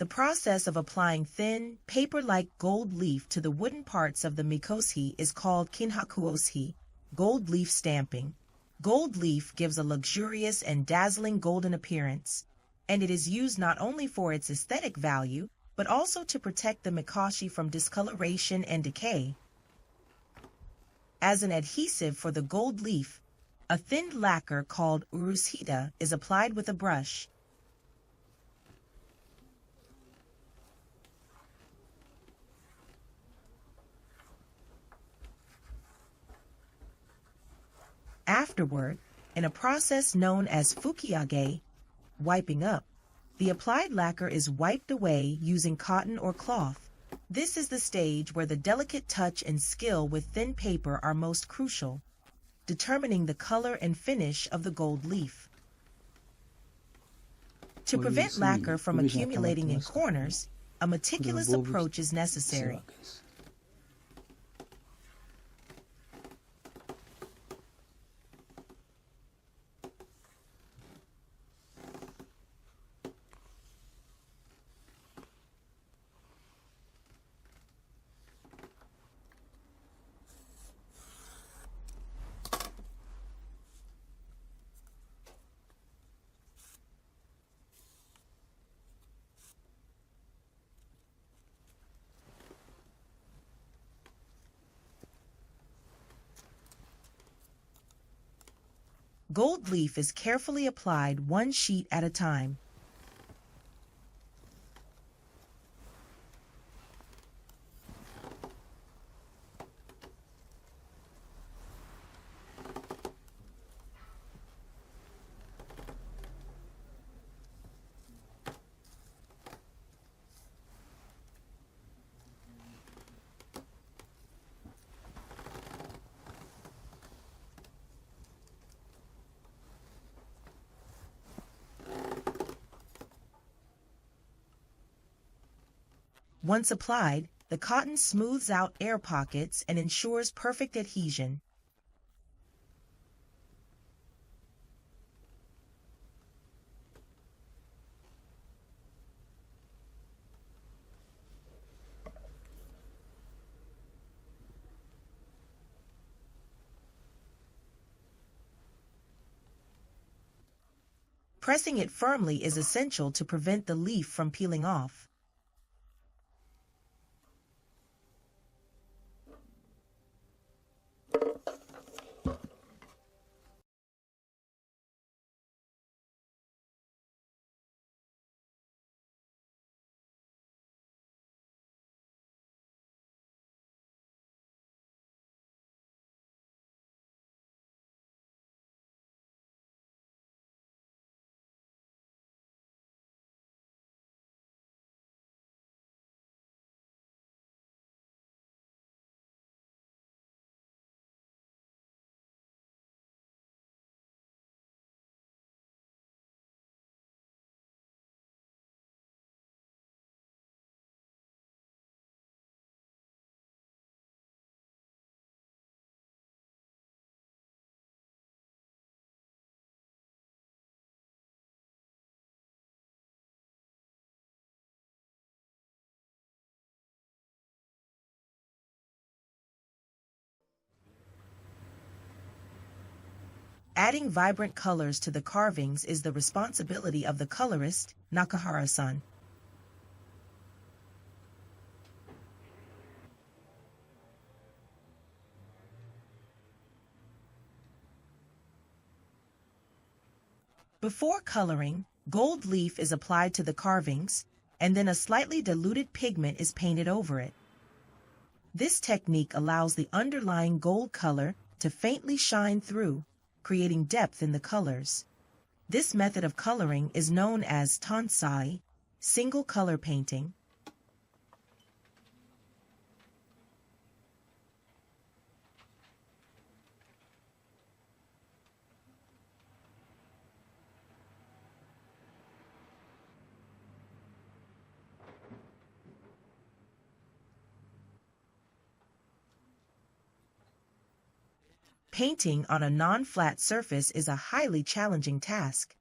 process of applying thin, paper-like gold leaf to the wooden parts of the mikosi is called kinhakuoshi, gold leaf stamping. Gold leaf gives a luxurious and dazzling golden appearance, and it is used not only for its aesthetic value, but also to protect the mikoshi from discoloration and decay. As an adhesive for the gold leaf, a thin lacquer called urushida is applied with a brush. Afterward, in a process known as fukiage, wiping up, the applied lacquer is wiped away using cotton or cloth. This is the stage where the delicate touch and skill with thin paper are most crucial, determining the color and finish of the gold leaf. To prevent lacquer from accumulating in corners, a meticulous approach is necessary. Gold leaf is carefully applied one sheet at a time. Once applied, the cotton smooths out air pockets and ensures perfect adhesion. Pressing it firmly is essential to prevent the leaf from peeling off. Adding vibrant colors to the carvings is the responsibility of the colorist, Nakahara-san. Before coloring, gold leaf is applied to the carvings, and then a slightly diluted pigment is painted over it. This technique allows the underlying gold color to faintly shine through, creating depth in the colors. This method of coloring is known as tonsai, single color painting. Painting on a non-flat surface is a highly challenging task.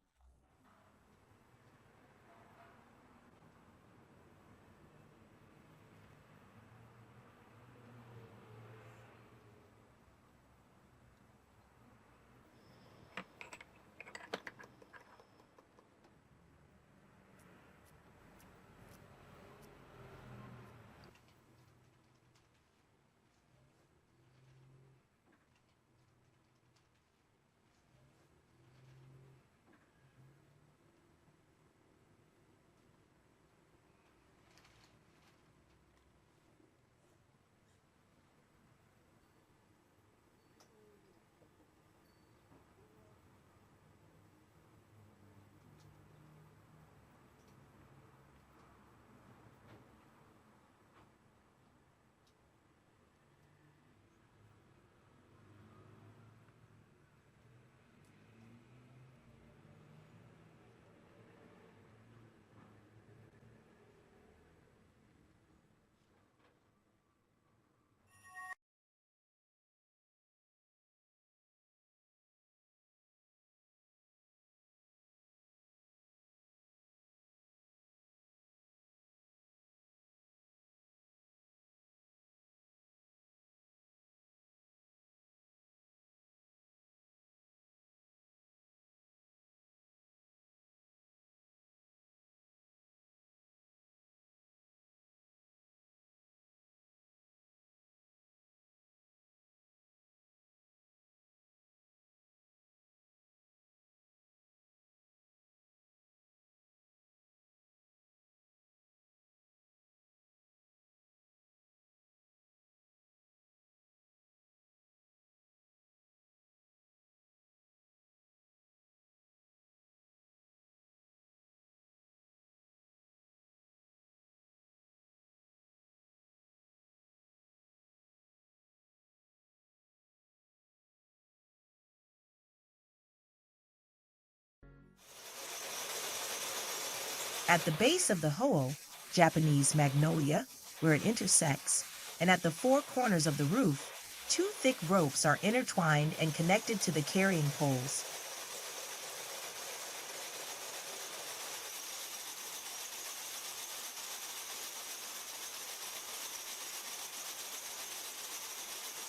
At the base of the hoe, Japanese magnolia, where it intersects, and at the four corners of the roof, two thick ropes are intertwined and connected to the carrying poles.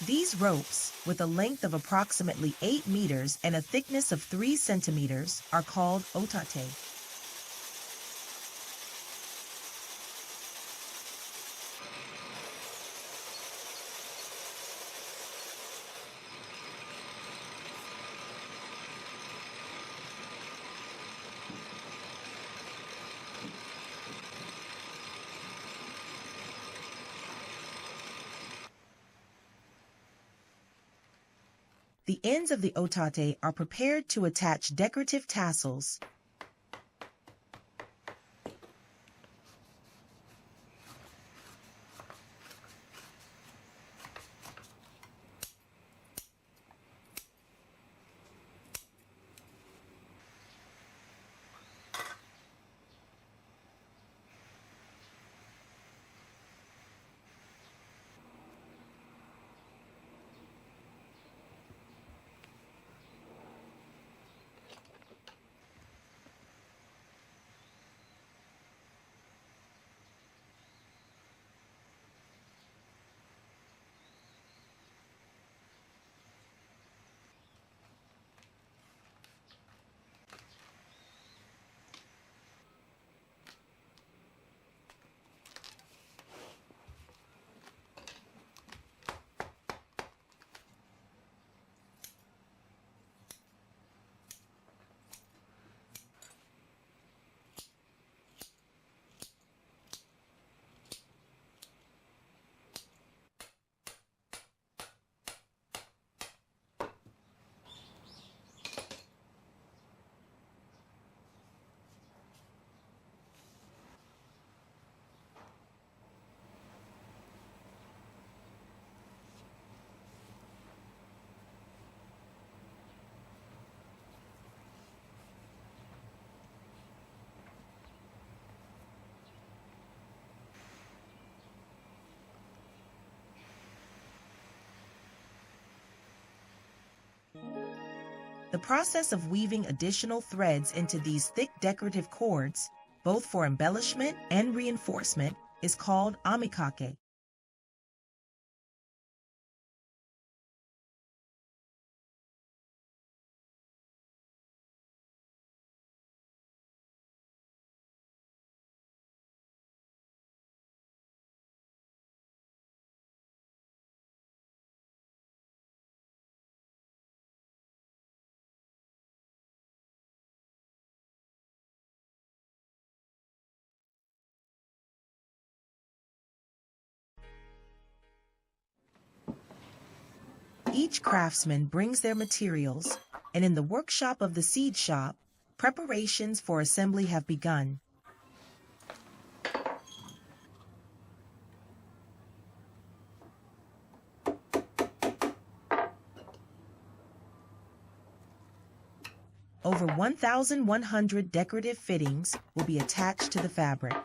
These ropes, with a length of approximately 8 meters and a thickness of 3 centimeters, are called otate. The ends of the otate are prepared to attach decorative tassels. The process of weaving additional threads into these thick decorative cords, both for embellishment and reinforcement, is called amikake. Each craftsman brings their materials, and in the workshop of the seed shop, preparations for assembly have begun. Over 1,100 decorative fittings will be attached to the fabric.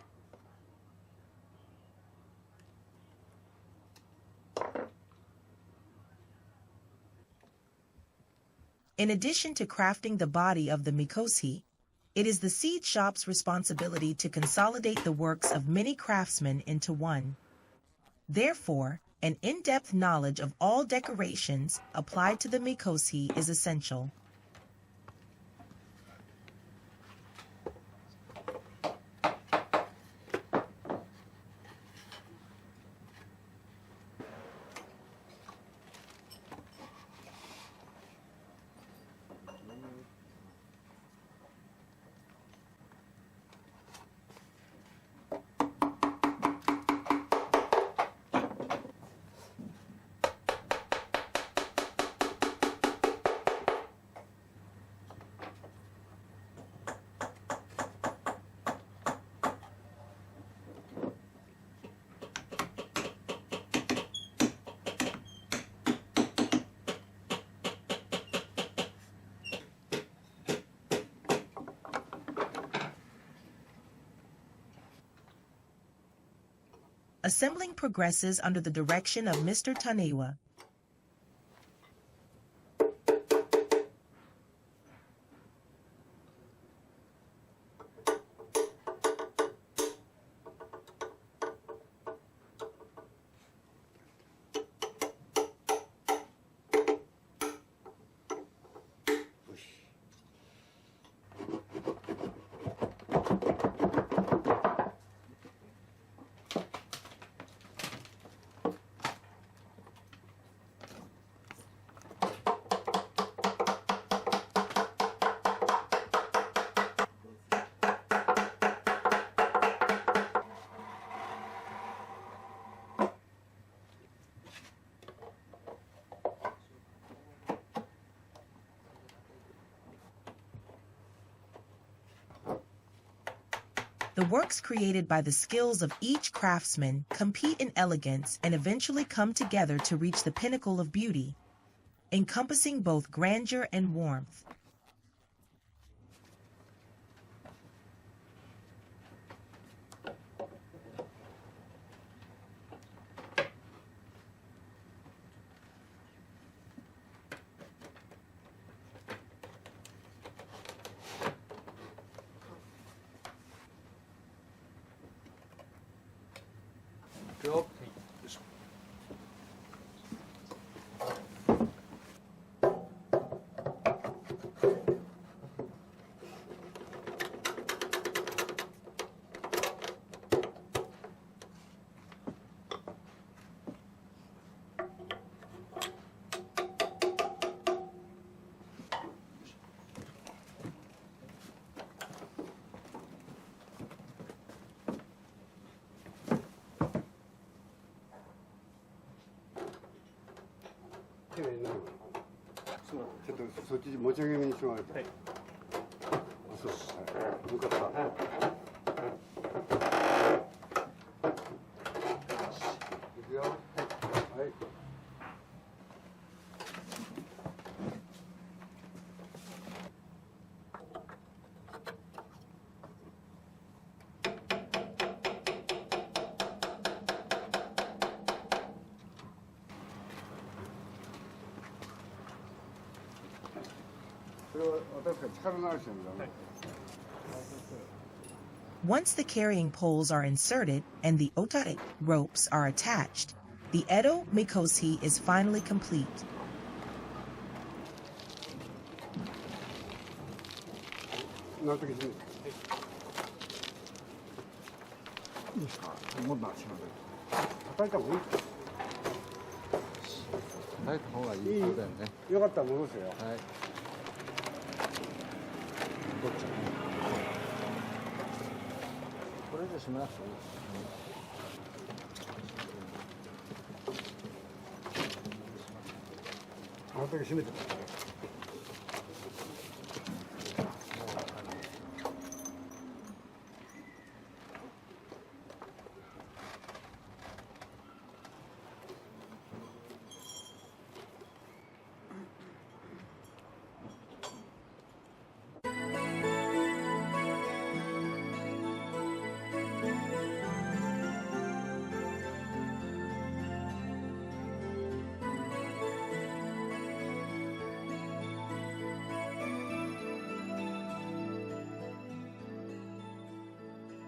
In addition to crafting the body of the mikosi, it is the seed shop's responsibility to consolidate the works of many craftsmen into one. Therefore, an in-depth knowledge of all decorations applied to the mikosi is essential. Assembling progresses under the direction of Mr. Taneya. The works created by the skills of each craftsman compete in elegance and eventually come together to reach the pinnacle of beauty, encompassing both grandeur and warmth. Once the carrying poles are inserted and the otare ropes are attached, the Edo Mikoshi is finally complete.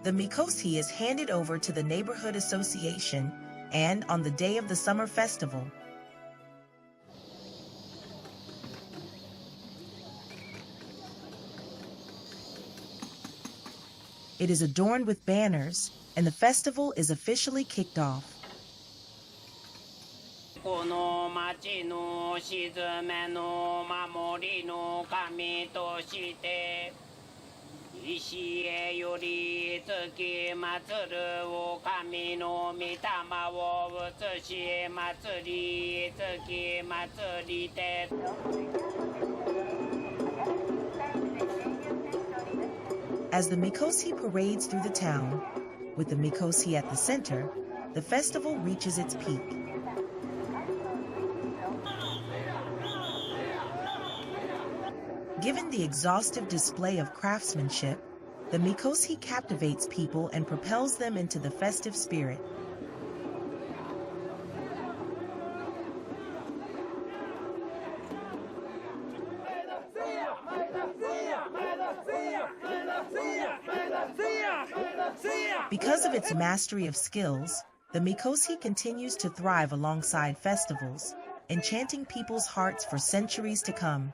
The mikosi is handed over to the neighborhood association, and on the day of the summer festival, it is adorned with banners, and the festival is officially kicked off. この町の鎮めの守りの神として石へよりつき祭るお神の御霊を移し祭りつき祭りて As the mikosi parades through the town, with the mikosi at the center, the festival reaches its peak. Given the exhaustive display of craftsmanship, the mikosi captivates people and propels them into the festive spirit. Because of its mastery of skills, the mikosi continues to thrive alongside festivals, enchanting people's hearts for centuries to come.